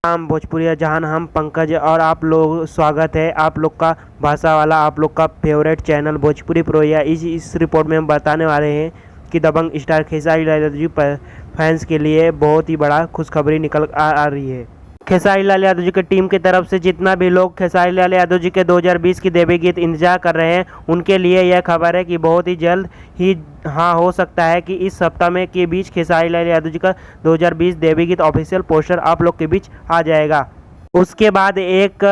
हम भोजपुरिया जहान, हम पंकज और आप लोग स्वागत है आप लोग का भाषा वाला, आप लोग का फेवरेट चैनल भोजपुरी प्रोया। इस रिपोर्ट में हम बताने वाले हैं कि दबंग स्टार खेसारी लाल यादव जी फैंस के लिए बहुत ही बड़ा खुशखबरी निकल आ रही है। खेसारी लाल यादव जी की टीम की तरफ से जितना भी लोग खेसारी लाल यादव जी के 2020 की देवी गीत इंतजार कर रहे हैं, उनके लिए यह खबर है कि बहुत ही जल्द ही हो सकता है कि इस सप्ताह में के बीच खेसारी लाल यादव जी का 2020 देवी गीत ऑफिशियल पोस्टर आप लोग के बीच आ जाएगा। उसके बाद 1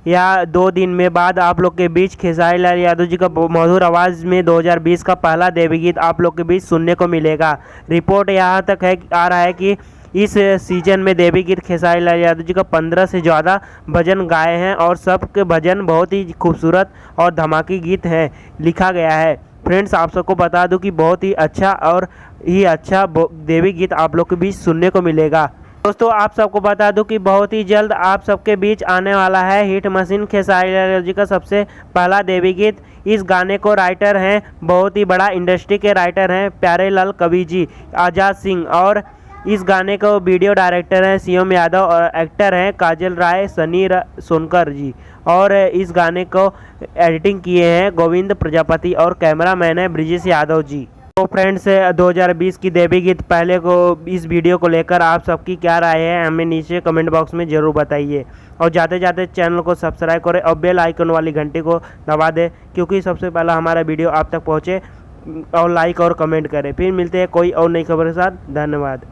या 2 दिन में बाद आप लोग के बीच खेसारी लाल यादव जी का मधुर आवाज़ में 2020 का पहला देवी गीत आप लोग के बीच सुनने को मिलेगा। रिपोर्ट यहाँ तक आ रहा है कि इस सीजन में देवी गीत खेसारी लाल यादव जी का 15 से ज़्यादा भजन गाए हैं और सबके भजन बहुत ही खूबसूरत और धमाकी गीत हैं लिखा गया है। फ्रेंड्स, आप सबको बता दूं कि बहुत ही अच्छा देवी गीत आप लोग के बीच सुनने को मिलेगा। दोस्तों, आप सबको बता दूं कि बहुत ही जल्द आप सबके बीच आने वाला है हिट मशीन खेसारी लाल यादव जी का सबसे पहला देवी गीत। इस गाने को राइटर हैं, बहुत ही बड़ा इंडस्ट्री के राइटर हैं प्यारे लाल कवि जी, आजाद सिंह, और इस गाने को वीडियो डायरेक्टर हैं सीएम यादव और एक्टर हैं काजल राय, सनी सोनकर जी, और इस गाने को एडिटिंग किए हैं गोविंद प्रजापति और कैमरामैन है ब्रिजेश यादव जी। तो फ्रेंड्स, 2020 की देवी गीत पहले को इस वीडियो को लेकर आप सबकी क्या राय है हमें नीचे कमेंट बॉक्स में ज़रूर बताइए, और जाते जाते चैनल को सब्सक्राइब करें और बेल आइकन वाली घंटी को दबा दें, क्योंकि सबसे पहला हमारा वीडियो आप तक पहुँचे, और लाइक और कमेंट करें। फिर मिलते हैं कोई और नई खबर के साथ। धन्यवाद।